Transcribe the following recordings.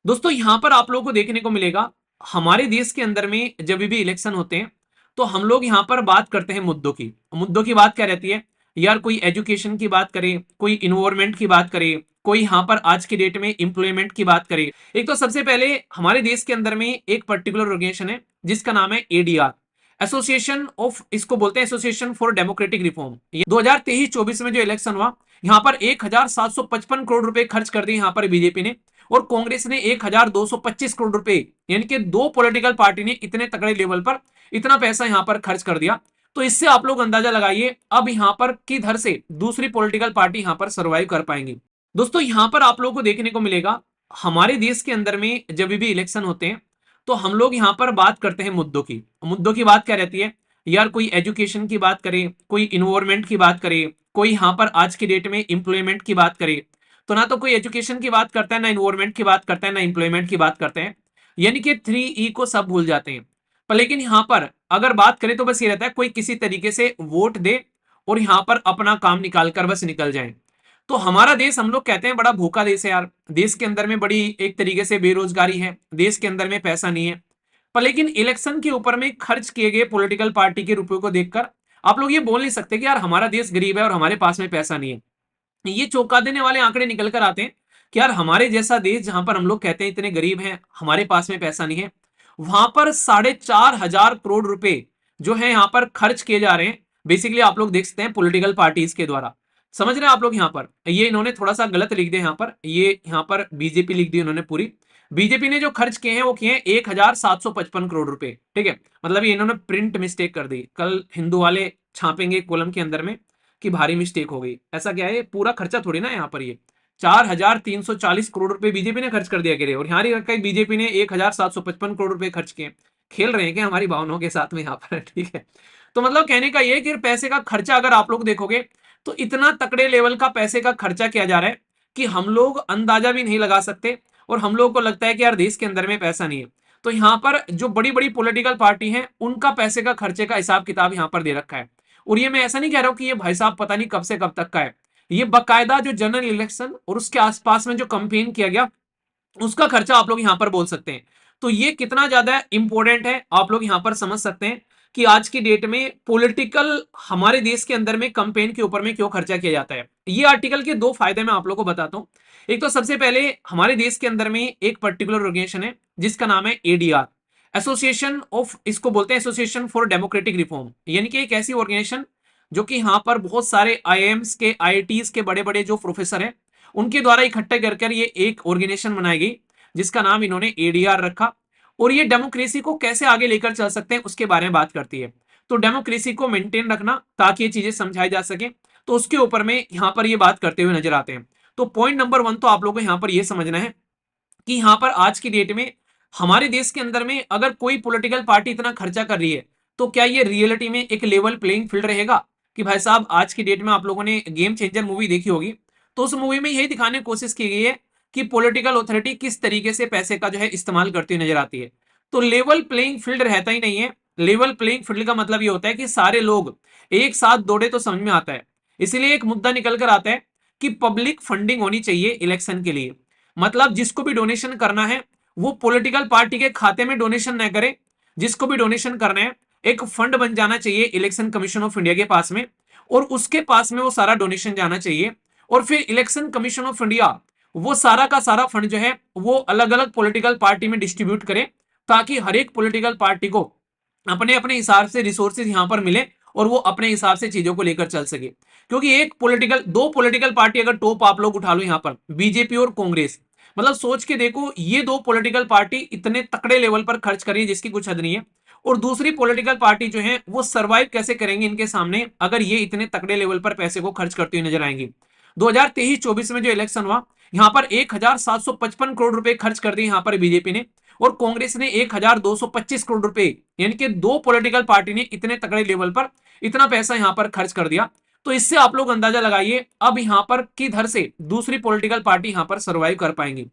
दोस्तों यहां पर आप लोगों को देखने को मिलेगा हमारे देश के अंदर में जब भी इलेक्शन होते हैं तो हम लोग यहां पर बात करते हैं मुद्दों की बात क्या रहती है यार। कोई एजुकेशन की बात करे, कोई इन्वायरमेंट की बात करे, कोई यहां पर आज के डेट में इंप्लॉयमेंट की बात करे। एक तो सबसे पहले हमारे देश के अंदर में एक पर्टिकुलर ऑर्गेनाइजेशन है जिसका नाम है एडीआर, एसोसिएशन ऑफ, इसको बोलते हैं एसोसिएशन फॉर डेमोक्रेटिक रिफॉर्म। 2023-24 में जो इलेक्शन हुआ यहाँ पर 1755 करोड़ रुपए खर्च कर दिए यहाँ पर बीजेपी ने, और कांग्रेस ने 1225 करोड़ रुपए, यानी कि दो पॉलिटिकल पार्टी ने इतने तगड़े लेवल पर इतना पैसा यहां पर खर्च कर दिया। तो इससे आप लोग अंदाजा लगाइए अब यहां पर किधर से दूसरी पॉलिटिकल पार्टी यहां पर सर्वाइव कर पाएंगी। दोस्तों यहां पर आप लोगों को देखने को मिलेगा हमारे देश के अंदर में जब भी इलेक्शन होते हैं तो हम लोग यहां पर बात करते हैं मुद्दों की बात क्या रहती है यार। कोई एजुकेशन की बात करे, कोई इन्वायरमेंट की बात करे, कोई यहां पर आज के डेट में इंप्लॉयमेंट की बात करे, तो ना तो कोई एजुकेशन की बात करता है, ना इन्वायरमेंट की बात करता है, ना इंप्लॉयमेंट की बात करते हैं, यानी कि 3E को सब भूल जाते हैं। पर लेकिन यहां पर अगर बात करें तो बस ये रहता है कोई किसी तरीके से वोट दे और यहां पर अपना काम निकाल कर बस निकल जाए। तो हमारा देश, हम लोग कहते हैं बड़ा भूखा देश है यार, देश के अंदर में बड़ी एक तरीके से बेरोजगारी है, देश के अंदर में पैसा नहीं है। पर लेकिन इलेक्शन के ऊपर में खर्च किए गए पॉलिटिकल पार्टी के रुपयों को देखकर आप लोग ये बोल नहीं सकते कि यार हमारा देश गरीब है और हमारे पास में पैसा नहीं है। ये चौंका देने वाले आंकड़े निकल कर आते हैं कि यार हमारे जैसा देश जहां पर हम लोग कहते हैं इतने गरीब हैं, हमारे पास में पैसा नहीं है, वहां पर 4,500 रुपए जो है यहाँ पर खर्च किए जा रहे हैं। बेसिकली आप लोग देख सकते हैं पॉलिटिकल पार्टीज के द्वारा। समझ रहे हैं आप लोग, यहाँ पर ये इन्होंने थोड़ा सा गलत लिख दिया, यहाँ पर ये यहाँ पर बीजेपी लिख दी उन्होंने पूरी। बीजेपी ने जो खर्च किए हैं वो किए हैं 1,755 करोड़ रुपए, ठीक है। मतलब ये इन्होंने प्रिंट मिस्टेक कर दी, कल हिंदू वाले छापेंगे कॉलम के अंदर में कि भारी मिस्टेक हो गई। ऐसा क्या है, पूरा खर्चा थोड़ी ना यहाँ पर, ये 4,340 करोड़ रुपए बीजेपी ने खर्च कर दिया गिरे, और यहाँ रखा बीजेपी ने 1,755 करोड़ रुपए खर्च किए। खेल रहे हैं क्या हमारी भावनाओं के साथ में यहाँ पर, ठीक है। तो मतलब कहने का ये कि पैसे का खर्चा अगर आप लोग देखोगे तो इतना तकड़े लेवल का पैसे का खर्चा किया जा रहा है कि हम लोग अंदाजा भी नहीं लगा सकते, और हम लोग को लगता है कि यार देश के अंदर में पैसा नहीं है। तो यहाँ पर जो बड़ी बड़ी पॉलिटिकल पार्टी है उनका पैसे का खर्चे का हिसाब किताब यहाँ पर दे रखा है। और ये मैं ऐसा नहीं कह रहा हूं कि ये भाई साहब पता नहीं कब से कब तक का है, ये बकायदा जो जनरल इलेक्शन और उसके आसपास में जो कंपेन किया गया उसका खर्चा आप लोग यहां पर बोल सकते हैं। तो ये कितना ज्यादा इंपॉर्टेंट है आप लोग यहां पर समझ सकते हैं कि आज की डेट में पॉलिटिकल हमारे देश के अंदर में कंपेन के ऊपर में क्यों खर्चा किया जाता है। ये आर्टिकल के दो फायदे मैं आप लोग को बताता हूं। एक तो सबसे पहले हमारे देश के अंदर में एक पर्टिकुलर ऑर्गेनाइजेशन है जिसका नाम है एडीआर, एसोसिएशन ऑफ, इसको बोलते हैं एसोसिएशन फॉर डेमोक्रेटिक रिफॉर्म, यानी कि एक ऐसी ऑर्गेनाइजेशन जो कि यहाँ पर बहुत सारे आईआईएम्स के, आईआईटीज के बड़े बड़े जो प्रोफेसर हैं उनके द्वारा इकट्ठा कर ये एक ऑर्गेनाइजेशन बनाई गई जिसका नाम इन्होंने एडीआर रखा। और ये डेमोक्रेसी को कैसे आगे लेकर चल सकते हैं उसके बारे में बात करती है। तो डेमोक्रेसी को मेंटेन रखना ताकि ये चीजें समझाई जा सके, तो उसके ऊपर में यहाँ पर ये बात करते हुए नजर आते हैं। तो पॉइंट नंबर 1 तो आप लोगों को यहाँ पर ये समझना है कि यहाँ पर आज की डेट में हमारे देश के अंदर में अगर कोई पॉलिटिकल पार्टी इतना खर्चा कर रही है तो क्या ये रियलिटी में एक लेवल प्लेइंग फील्ड रहेगा। कि भाई साहब आज की डेट में आप लोगों ने गेम चेंजर मूवी देखी होगी, तो उस मूवी में यही दिखाने की कोशिश की गई है कि पॉलिटिकल अथॉरिटी किस तरीके से पैसे का जो है इस्तेमाल करती हुई नजर आती है। तो लेवल प्लेइंग फील्ड रहता ही नहीं है। लेवल प्लेइंग फील्ड का मतलब ये होता है कि सारे लोग एक साथ दौड़े तो समझ में आता है। इसलिए एक मुद्दा निकल कर आता है कि पब्लिक फंडिंग होनी चाहिए इलेक्शन के लिए। मतलब जिसको भी डोनेशन करना है वो पॉलिटिकल पार्टी के खाते में डोनेशन न करे, जिसको भी डोनेशन करना है एक फंड बन जाना चाहिए इलेक्शन कमीशन ऑफ इंडिया के पास में, और उसके पास में वो सारा डोनेशन जाना चाहिए। और फिर इलेक्शन कमीशन ऑफ इंडिया वो सारा का सारा फंड जो है वो अलग अलग पॉलिटिकल पार्टी में डिस्ट्रीब्यूट करे, ताकि हर एक पॉलिटिकल पार्टी को अपने अपने हिसाब से रिसोर्सेज यहां पर मिले और वो अपने हिसाब से चीजों को लेकर चल सके। क्योंकि दो पॉलिटिकल पार्टी अगर टॉप आप लोग उठा लो यहां पर, बीजेपी और कांग्रेस, मतलब सोच के देखो ये दो पॉलिटिकल पार्टी इतने तकड़े लेवल पर खर्च कर रही है जिसकी कुछ हद नहीं है, और दूसरी पॉलिटिकल पार्टी जो है वो सरवाइव कैसे करेंगे इनके सामने अगर ये इतने तकड़े लेवल पर पैसे को खर्च करती हुई नजर आएंगी। 2023-24 में जो इलेक्शन हुआ यहां पर 1,755 करोड़ रुपए खर्च कर दिए यहां पर बीजेपी ने, और कांग्रेस ने 1,225 करोड़ रुपए, यानी कि दो पॉलिटिकल पार्टी ने इतने तगड़े लेवल पर इतना पैसा यहां पर खर्च कर दिया। तो इससे आप लोग अंदाजा लगाइए अब यहां पर किधर से दूसरी पॉलिटिकल पार्टी यहां पर सर्वाइव कर पाएंगी।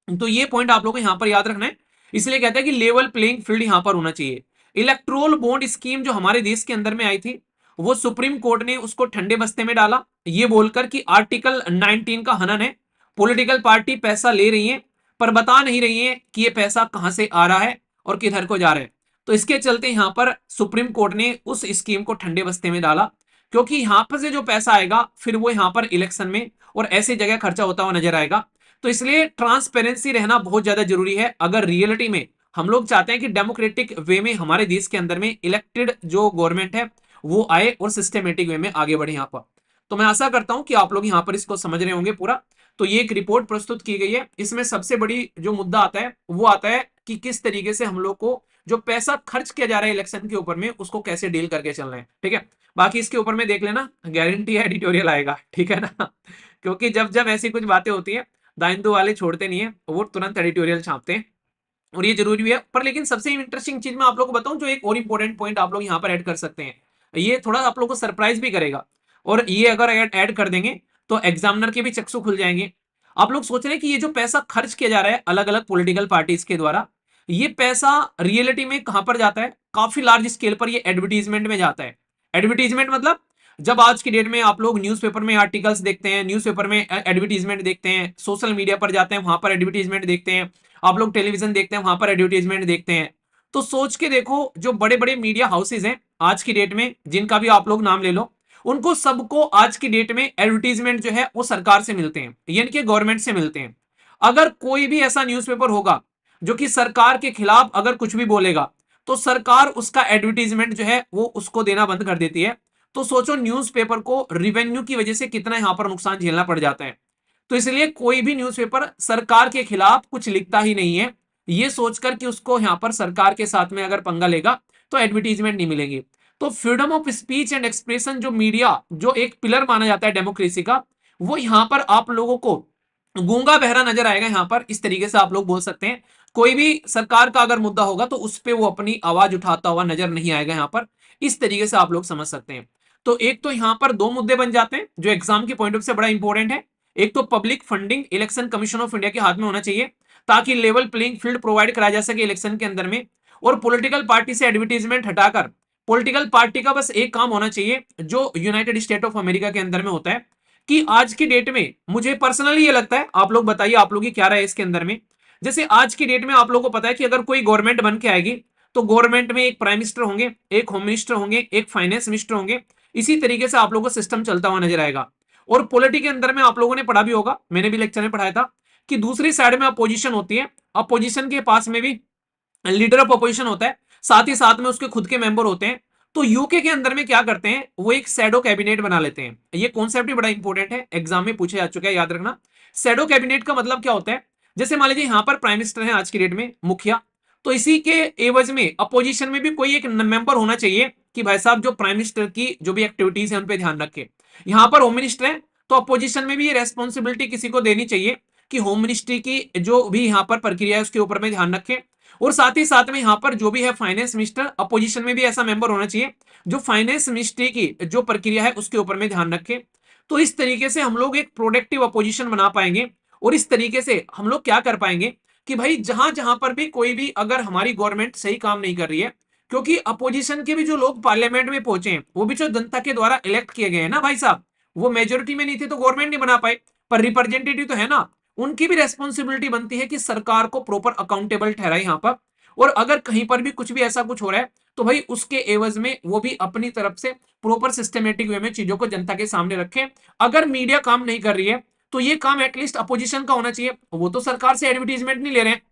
तो ये पॉइंट आप लोग को यहां पर याद रखना है। इसलिए कहते हैं कि लेवल प्लेइंग फील्ड यहां पर होना चाहिए। इलेक्ट्रोल बॉन्ड स्कीम जो हमारे देश के अंदर में आई थी वो सुप्रीम कोर्ट ने उसको ठंडे बस्ते में डाला, ये बोलकर कि आर्टिकल 19 का हनन है, पॉलिटिकल पार्टी पैसा ले रही है पर बता नहीं रही है कि ये पैसा कहां से आ रहा है और किधर को जा रहा है। तो इसके चलते यहां पर सुप्रीम कोर्ट ने उस स्कीम को ठंडे बस्ते में डाला, क्योंकि यहां पर से जो पैसा आएगा फिर वो यहां पर इलेक्शन में और ऐसी जगह खर्चा होता हुआ नजर आएगा। तो इसलिए ट्रांसपेरेंसी रहना बहुत ज्यादा जरूरी है अगर रियलिटी में हम लोग चाहते हैं कि डेमोक्रेटिक वे में हमारे देश के अंदर में इलेक्टेड जो गवर्नमेंट है वो आए और सिस्टमेटिक वे में आगे बढ़े यहाँ पर। तो मैं आशा करता हूं कि आप लोग यहाँ पर इसको समझ रहे होंगे पूरा। तो ये एक रिपोर्ट प्रस्तुत की गई है, इसमें सबसे बड़ी जो मुद्दा आता है वो आता है कि किस तरीके से हम लोग को जो पैसा खर्च किया जा रहा है इलेक्शन के ऊपर में उसको कैसे डील करके चलना है, ठीक है। बाकी इसके ऊपर में देख लेना, गारंटी है एडिटोरियल आएगा, ठीक है ना क्योंकि जब जब ऐसी कुछ बातें होती है दाइंदो वाले छोड़ते नहीं है, वो तुरंत एडिटोरियल छापते हैं और ये जरूरी भी है। पर लेकिन सबसे इंटरेस्टिंग चीज मैं आप लोगों को बताऊं, जो एक और इंपॉर्टेंट पॉइंट आप लोग यहाँ पर ऐड कर सकते हैं, ये थोड़ा आप लोग को सरप्राइज भी करेगा, और ये अगर ऐड कर देंगे तो एग्जामिनर के भी चक्षु खुल जाएंगे। आप लोग सोच रहे हैं कि ये जो पैसा खर्च किया जा रहा है अलग अलग पॉलिटिकल पार्टीज के द्वारा, ये पैसा रियलिटी में कहां पर जाता है, काफी लार्ज स्केल पर ये एडवर्टीजमेंट में जाता है। एडवर्टीजमेंट मतलब जब आज की डेट में आप लोग न्यूज़पेपर में आर्टिकल्स देखते हैं, न्यूज़पेपर में एडवर्टीजमेंट देखते हैं, सोशल मीडिया पर जाते हैं वहां पर एडवर्टीजमेंट देखते हैं, आप लोग टेलीविजन देखते हैं वहां पर एडवर्टीजमेंट देखते हैं, तो सोच के देखो जो बड़े बड़े मीडिया हाउसेज हैं आज की डेट में, जिनका भी आप लोग नाम ले लो, उनको सबको आज की डेट में एडवर्टीजमेंट जो है वो सरकार से मिलते हैं, यानी कि गवर्नमेंट से मिलते हैं। अगर कोई भी ऐसा न्यूज़पेपर होगा जो कि सरकार के खिलाफ अगर कुछ भी बोलेगा तो सरकार उसका एडवर्टीजमेंट जो है वो उसको देना बंद कर देती है। तो सोचो न्यूज़पेपर को रिवेन्यू की वजह से कितना यहां पर नुकसान झेलना पड़ जाता है। तो इसलिए कोई भी न्यूज़पेपर सरकार के खिलाफ कुछ लिखता ही नहीं है, ये सोचकर कि उसको यहां पर सरकार के साथ में अगर पंगा लेगा तो एडवर्टीजमेंट नहीं मिलेगी। तो freedom of speech and expression जो मीडिया जो एक पिलर माना जाता है डेमोक्रेसी का, वो यहां पर आप लोगों को गूंगा बहरा नजर आएगा। यहां पर इस तरीके से आप लोग बोल सकते हैं, कोई भी सरकार का अगर मुद्दा होगा तो उस पर वो अपनी आवाज उठाता हुआ नजर नहीं आएगा यहां पर, इस तरीके से आप लोग समझ सकते हैं। तो एक तो यहां पर दो मुद्दे बन जाते हैं जो एग्जाम के पॉइंट ऑफ से बड़ा इंपॉर्टेंट है। एक तो public funding election commission of India के हाथ में होना चाहिए ताकि लेवल प्लेइंग फील्ड प्रोवाइड कराया जा सके इलेक्शन के अंदर में। और पॉलिटिकल पार्टी से एडवर्टीजमेंट हटाकर पॉलिटिकल पार्टी का बस एक काम होना चाहिए जो यूनाइटेड स्टेट ऑफ अमेरिका के अंदर में होता है, कि आज की डेट में मुझे पर्सनली ये लगता है, आप लोग बताइए आप लोग की क्या राय है इसके अंदर में। जैसे आज की डेट में आप लोगों को पता है कि अगर कोई गवर्नमेंट बन के आएगी तो गवर्नमेंट में एक प्राइम मिनिस्टर होंगे, एक होम मिनिस्टर होंगे, एक फाइनेंस मिनिस्टर होंगे, इसी तरीके से आप लोगों को सिस्टम चलता हुआ नजर आएगा। और पॉलिटी के अंदर में आप लोगों ने पढ़ा भी होगा, मैंने भी लेक्चर में पढ़ाया था, कि दूसरी साइड में अपोजिशन होती है, अपोजिशन के पास में भी लीडर ऑफ अपोजिशन होता है, साथ ही साथ में उसके खुद के मेंबर होते हैं। तो यूके के अंदर में क्या करते हैं, वो एक शैडो कैबिनेट बना लेते हैं। ये कॉन्सेप्ट भी बड़ा इंपॉर्टेंट है, एग्जाम में पूछा जा चुका है, याद रखना। शैडो कैबिनेट का मतलब क्या होता है, जैसे मान लीजिए यहां पर प्राइम मिनिस्टर है आज की डेट में, मुखिया, तो इसी के एवज में अपोजिशन में भी कोई एक मेंबर होना चाहिए कि भाई साहब जो प्राइम मिनिस्टर की जो भी एक्टिविटीज है उन पर ध्यान रखे। यहां पर होम मिनिस्टर है तो अपोजिशन में भी ये रेस्पॉन्सिबिलिटी किसी को देनी चाहिए कि होम मिनिस्ट्री की जो भी यहाँ पर प्रक्रिया है उसके ऊपर में ध्यान रखें। और साथ ही साथ में यहाँ पर जो भी है फाइनेंस मिनिस्टर, अपोजिशन में भी ऐसा मेंबर होना चाहिए जो फाइनेंस मिनिस्ट्री की जो प्रक्रिया है उसके ऊपर में ध्यान रखे। तो इस तरीके से हम लोग एक प्रोडक्टिव अपोजिशन बना पाएंगे और इस तरीके से हम लोग क्या कर पाएंगे कि भाई जहां जहां पर भी कोई भी अगर हमारी गवर्नमेंट सही काम नहीं कर रही है, क्योंकि अपोजिशन के भी जो लोग पार्लियामेंट में पहुंचे हैं वो भी जो जनता के द्वारा इलेक्ट किए गए हैं ना भाई साहब, वो मेजोरिटी में नहीं थे तो गवर्नमेंट नहीं बना पाए, पर रिप्रेजेंटेटिव तो है ना, उनकी भी रेस्पॉन्सिबिलिटी बनती है कि सरकार को प्रॉपर अकाउंटेबल ठहराए यहाँ पर। और अगर कहीं पर भी कुछ भी ऐसा कुछ हो रहा है तो भाई उसके एवज में वो भी अपनी तरफ से प्रॉपर सिस्टमेटिक वे में चीजों को जनता के सामने रखें। अगर मीडिया काम नहीं कर रही है तो ये काम एटलीस्ट अपोजिशन का होना चाहिए, वो तो सरकार से एडवर्टीजमेंट नहीं ले रहे हैं।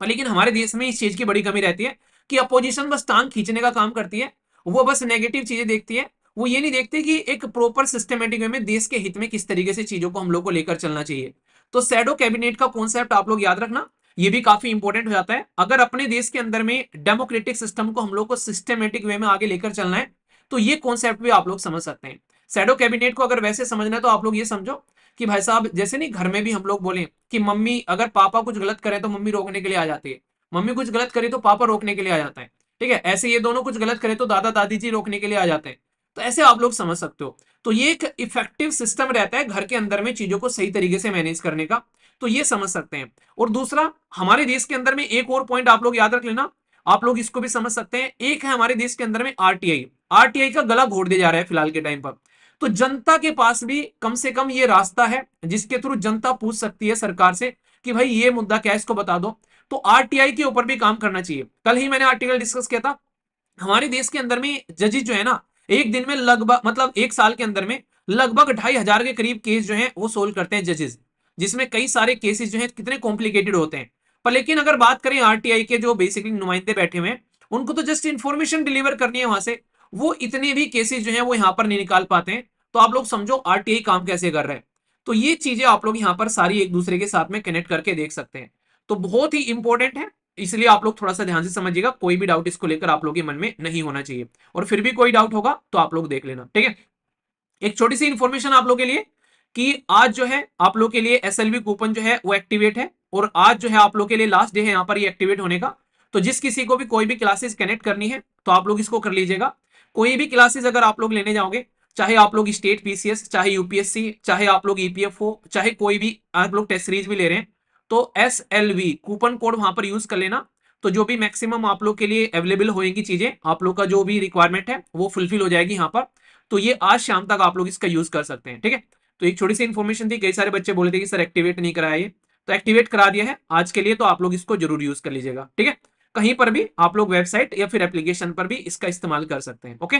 पर लेकिन हमारे देश में इस चीज की बड़ी कमी रहती है कि अपोजिशन बस टांग खींचने का काम करती है, वो बस नेगेटिव चीजें देखती है, वो ये नहीं देखते कि एक प्रॉपर सिस्टमेटिक वे में देश के हित में किस तरीके से चीजों को हम लोग को लेकर चलना चाहिए। तो शैडो कैबिनेट का कॉन्सेप्ट आप लोग याद रखना, ये भी काफी इंपॉर्टेंट हो जाता है अगर अपने देश के अंदर में डेमोक्रेटिक सिस्टम को हम लोग को सिस्टमेटिक वे में आगे लेकर चलना है, तो ये कॉन्सेप्ट भी आप लोग समझ सकते हैं। शैडो कैबिनेट को अगर वैसे समझना है तो आप लोग ये समझो कि भाई साहब जैसे नहीं घर में भी हम लोग बोले कि मम्मी अगर पापा कुछ गलत करे तो मम्मी रोकने के लिए आ जाती है, मम्मी कुछ गलत करे तो पापा रोकने के लिए आ जाता है, ठीक है, ऐसे ये दोनों कुछ गलत करे तो दादा दादी जी रोकने के लिए आ जाते हैं। तो ऐसे आप लोग समझ सकते हो। तो ये एक इफेक्टिव सिस्टम रहता है घर के अंदर में चीजों को सही तरीके से मैनेज करने का, तो ये समझ सकते हैं। और दूसरा हमारे देश के अंदर में एक और पॉइंट आप लोग याद रख लेना, आप लोग इसको भी समझ सकते हैं, एक है हमारे देश के अंदर में आरटीआई, आरटीआई का गला घोट दिया जा रहा है फिलहाल के टाइम पर। तो जनता के पास भी कम से कम ये रास्ता है जिसके थ्रू जनता पूछ सकती है सरकार से कि भाई ये मुद्दा क्या है, इसको बता दो। तो आरटीआई के ऊपर भी काम करना चाहिए। कल ही मैंने आर्टिकल डिस्कस किया था, हमारे देश के अंदर में जजेस जो है ना, एक दिन में लगभग मतलब एक साल के अंदर में लगभग 2,500 के करीब केस जो है वो सोल्व करते हैं जजेस, जिसमें कई सारे केसेस जो है कितने कॉम्प्लिकेटेड होते हैं। पर लेकिन अगर बात करें आरटीआई के जो बेसिकली नुमाइंदे बैठे हुए हैं, उनको तो जस्ट इंफॉर्मेशन डिलीवर करनी है वहां से, वो इतने भी केसेस जो है वो यहाँ पर नहीं निकाल पाते हैं। तो आप लोग समझो आरटीआई काम कैसे कर रहे हैं। तो ये चीजें आप लोग यहाँ पर सारी एक दूसरे के साथ में कनेक्ट करके देख सकते हैं। तो बहुत ही इंपॉर्टेंट है, इसलिए आप लोग थोड़ा सा ध्यान से समझिएगा, कोई भी डाउट इसको लेकर आप लोग के मन में नहीं होना चाहिए। और फिर भी कोई डाउट होगा तो आप लोग देख लेना, ठीक है। एक छोटी सी इंफॉर्मेशन आप लोग के लिए कि आज जो है आप लोग के लिए एसएलवी कूपन जो है वो एक्टिवेट है, और आज जो है आप लोग के लिए लास्ट डे है यहाँ पर ये एक्टिवेट होने का। तो जिस किसी को भी कोई भी क्लासेस कनेक्ट करनी है तो आप लोग इसको कर लीजिएगा। कोई भी क्लासेस अगर आप लोग लेने जाओगे, चाहे आप लोग स्टेट पीसीएस, चाहे यूपीएससी, चाहे आप लोग ईपीएफओ, चाहे कोई भी आप लोग टेस्ट सीरीज भी ले रहे हैं, तो एसएलवी कूपन कोड वहां पर यूज कर लेना। तो जो भी मैक्सिमम आप लोग के लिए अवेलेबल होएगी चीजें, आप लोग का जो भी रिक्वायरमेंट है वो फुलफिल हो जाएगी यहाँ पर। तो ये आज शाम तक आप लोग इसका यूज कर सकते हैं, ठीक है। तो एक छोटी सी इन्फॉर्मेशन थी, कई सारे बच्चे बोले थे कि सर एक्टिवेट नहीं कराया ये, तो एक्टिवेट करा दिया है आज के लिए, तो आप लोग इसको जरूर यूज कर लीजिएगा, ठीक है। कहीं पर भी आप लोग वेबसाइट या फिर एप्लीकेशन पर भी इसका इस्तेमाल कर सकते हैं, ओके।